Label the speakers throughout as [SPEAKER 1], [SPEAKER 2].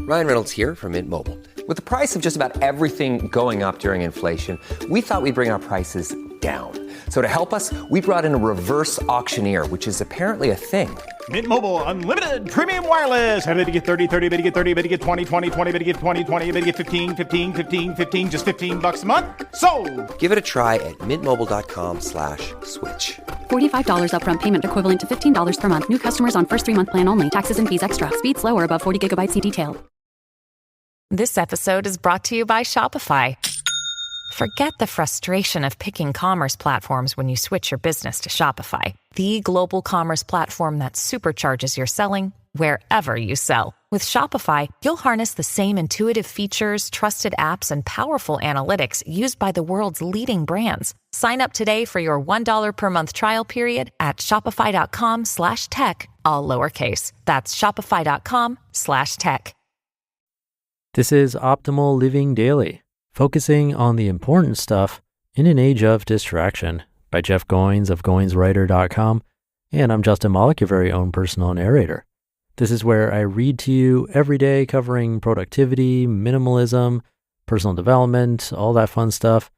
[SPEAKER 1] Ryan Reynolds here from Mint Mobile. With the price of just about everything going up during inflation, we thought we'd bring our prices down. So to help us, we brought in a reverse auctioneer, which is apparently a thing.
[SPEAKER 2] Mint Mobile Unlimited Premium Wireless. How to get 30, 30, bit to get 30, bit to get 20, 20, 20, bit to get 20, 20, bit to get 15, 15, 15, 15, just $15 a month? Sold!
[SPEAKER 1] Give it a try at mintmobile.com/switch.
[SPEAKER 3] $45 upfront payment equivalent to $15 per month. New customers on first 3-month plan only. Taxes and fees extra. Speed slower above 40 gigabytes. See detail.
[SPEAKER 4] This episode is brought to you by Shopify. Forget the frustration of picking commerce platforms when you switch your business to Shopify, the global commerce platform that supercharges your selling wherever you sell. With Shopify, you'll harness the same intuitive features, trusted apps, and powerful analytics used by the world's leading brands. Sign up today for your $1 per month trial period at shopify.com/tech, all lowercase. That's shopify.com/tech.
[SPEAKER 5] This is Optimal Living Daily, focusing on the important stuff in an age of distraction, by Jeff Goins of GoinsWriter.com. And I'm Justin Malik, your very own personal narrator. This is where I read to you every day, covering productivity, minimalism, personal development, all that fun stuff.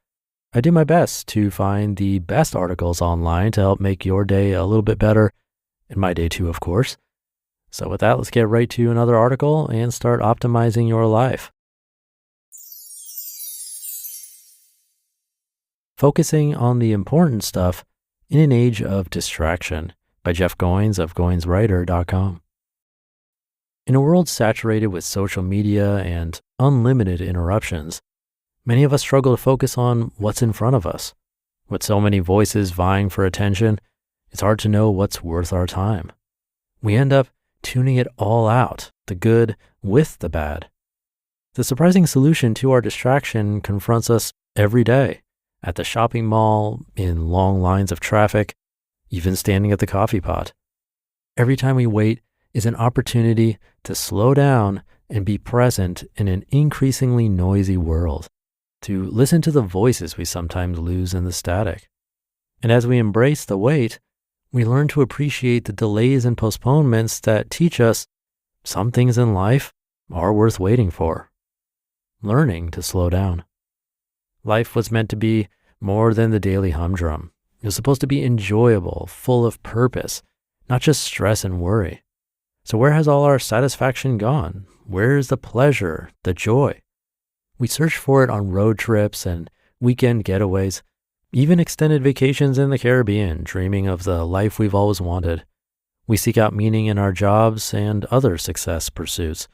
[SPEAKER 5] I do my best to find the best articles online to help make your day a little bit better, and my day too, of course. So with that, let's get right to another article and start optimizing your life. Focusing on the important stuff in an age of distraction, by Jeff Goins of GoinsWriter.com. In a world saturated with social media and unlimited interruptions, many of us struggle to focus on what's in front of us. With so many voices vying for attention, it's hard to know what's worth our time. We end up tuning it all out, the good with the bad. The surprising solution to our distraction confronts us every day, at the shopping mall, in long lines of traffic, even standing at the coffee pot. Every time we wait is an opportunity to slow down and be present in an increasingly noisy world, to listen to the voices we sometimes lose in the static. And as we embrace the wait, we learn to appreciate the delays and postponements that teach us some things in life are worth waiting for. Learning to slow down. Life was meant to be more than the daily humdrum. It was supposed to be enjoyable, full of purpose, not just stress and worry. So where has all our satisfaction gone? Where is the pleasure, the joy? We search for it on road trips and weekend getaways, even extended vacations in the Caribbean, dreaming of the life we've always wanted. We seek out meaning in our jobs and other success pursuits.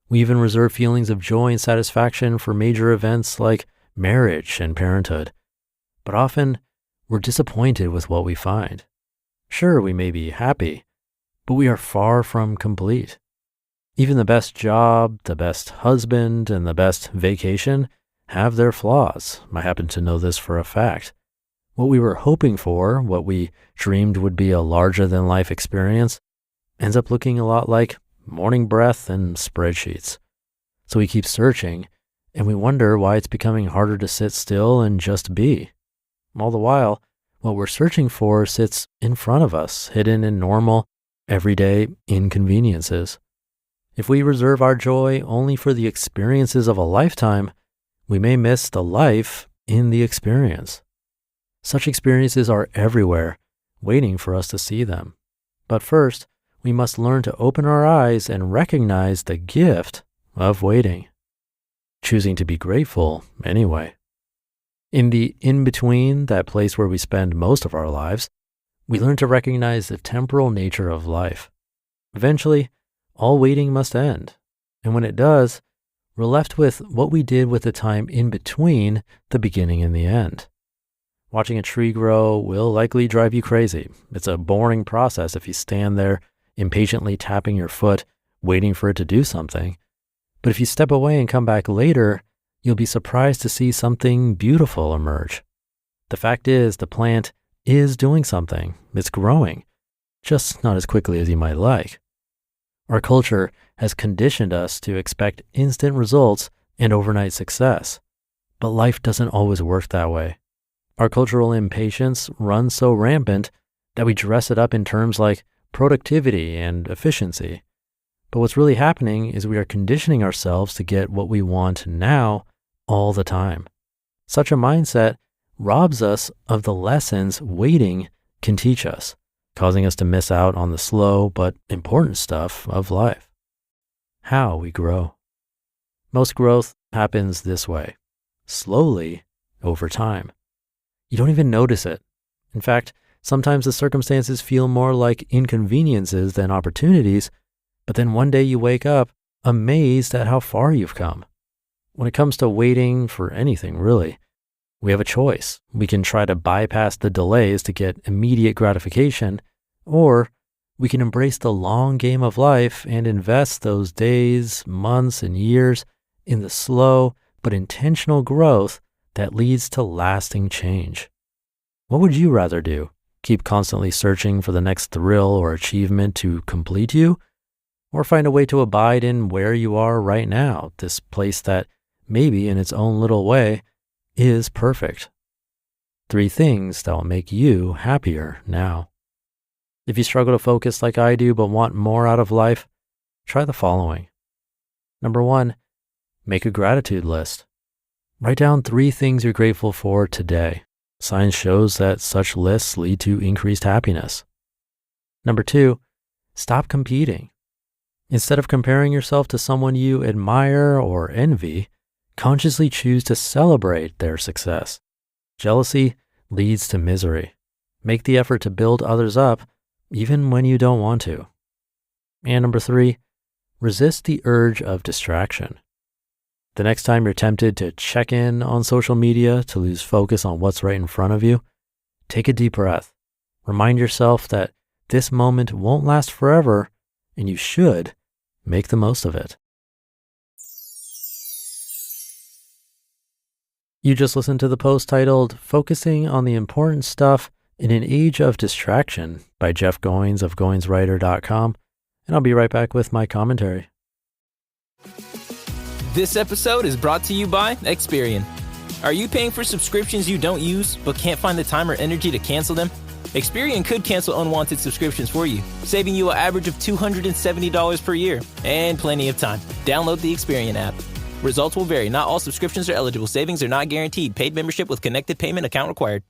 [SPEAKER 5] We even reserve feelings of joy and satisfaction for major events like marriage and parenthood. But often, we're disappointed with what we find. Sure, we may be happy, but we are far from complete. Even the best job, the best husband, and the best vacation have their flaws. I happen to know this for a fact. What we were hoping for, what we dreamed would be a larger-than-life experience, ends up looking a lot like morning breath and spreadsheets. So we keep searching, and we wonder why it's becoming harder to sit still and just be. All the while, what we're searching for sits in front of us, hidden in normal, everyday inconveniences. If we reserve our joy only for the experiences of a lifetime, we may miss the life in the experience. Such experiences are everywhere, waiting for us to see them. But first, we must learn to open our eyes and recognize the gift of waiting. Choosing to be grateful anyway. In the in-between, that place where we spend most of our lives, we learn to recognize the temporal nature of life. Eventually, all waiting must end. And when it does, we're left with what we did with the time in between the beginning and the end. Watching a tree grow will likely drive you crazy. It's a boring process if you stand there impatiently tapping your foot, waiting for it to do something. But if you step away and come back later, you'll be surprised to see something beautiful emerge. The fact is, the plant is doing something. It's growing, just not as quickly as you might like. Our culture has conditioned us to expect instant results and overnight success, but life doesn't always work that way. Our cultural impatience runs so rampant that we dress it up in terms like productivity and efficiency. But what's really happening is we are conditioning ourselves to get what we want now all the time. Such a mindset robs us of the lessons waiting can teach us, causing us to miss out on the slow but important stuff of life. How we grow. Most growth happens this way, slowly over time. You don't even notice it. In fact, sometimes the circumstances feel more like inconveniences than opportunities, but then one day you wake up amazed at how far you've come. When it comes to waiting for anything, really, we have a choice. We can try to bypass the delays to get immediate gratification, or we can embrace the long game of life and invest those days, months, and years in the slow but intentional growth that leads to lasting change. What would you rather do? Keep constantly searching for the next thrill or achievement to complete you? Or find a way to abide in where you are right now, this place that maybe in its own little way is perfect? 3 things that will make you happier now. If you struggle to focus like I do but want more out of life, try the following. Number 1, make a gratitude list. Write down 3 things you're grateful for today. Science shows that such lists lead to increased happiness. Number 2, stop competing. Instead of comparing yourself to someone you admire or envy, consciously choose to celebrate their success. Jealousy leads to misery. Make the effort to build others up, even when you don't want to. And number 3, resist the urge of distraction. The next time you're tempted to check in on social media to lose focus on what's right in front of you, take a deep breath. Remind yourself that this moment won't last forever, and you should make the most of it. You just listened to the post titled Focusing on the Important Stuff in an Age of Distraction by Jeff Goins of goinswriter.com, and I'll be right back with my commentary.
[SPEAKER 6] This episode is brought to you by Experian. Are you paying for subscriptions you don't use but can't find the time or energy to cancel them? Experian could cancel unwanted subscriptions for you, saving you an average of $270 per year and plenty of time. Download the Experian app. Results will vary. Not all subscriptions are eligible. Savings are not guaranteed. Paid membership with connected payment account required.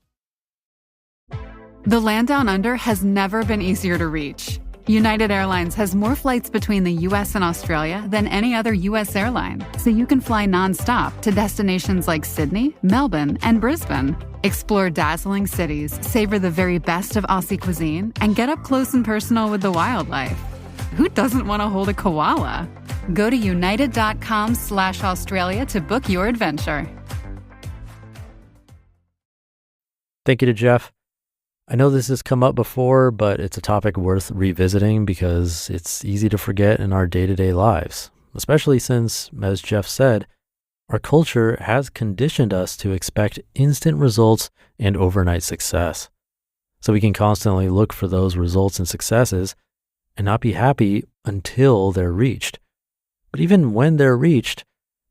[SPEAKER 7] The land down under has never been easier to reach. United Airlines has more flights between the U.S. and Australia than any other U.S. airline, so you can fly nonstop to destinations like Sydney, Melbourne, and Brisbane. Explore dazzling cities, savor the very best of Aussie cuisine, and get up close and personal with the wildlife. Who doesn't want to hold a koala? Go to united.com/Australia to book your adventure.
[SPEAKER 5] Thank you to Jeff. I know this has come up before, but it's a topic worth revisiting because it's easy to forget in our day-to-day lives, especially since, as Jeff said, our culture has conditioned us to expect instant results and overnight success. So we can constantly look for those results and successes and not be happy until they're reached. But even when they're reached,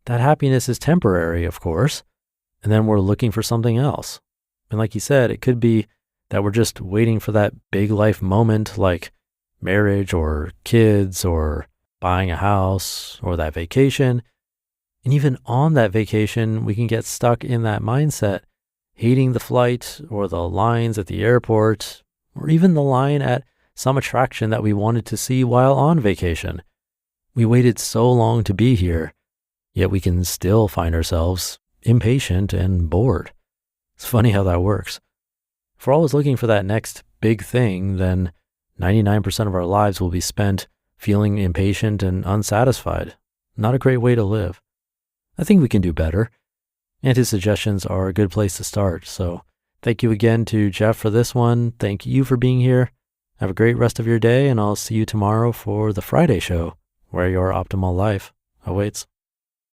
[SPEAKER 5] that happiness is temporary, of course, and then we're looking for something else. And like you said, it could be that we're just waiting for that big life moment like marriage or kids or buying a house or that vacation. And even on that vacation, we can get stuck in that mindset, hating the flight or the lines at the airport or even the line at some attraction that we wanted to see while on vacation. We waited so long to be here, yet we can still find ourselves impatient and bored. It's funny how that works. If we're always looking for that next big thing, then 99% of our lives will be spent feeling impatient and unsatisfied. Not a great way to live. I think we can do better, and his suggestions are a good place to start. So thank you again to Jeff for this one. Thank you for being here. Have a great rest of your day, and I'll see you tomorrow for the Friday show, where your optimal life awaits.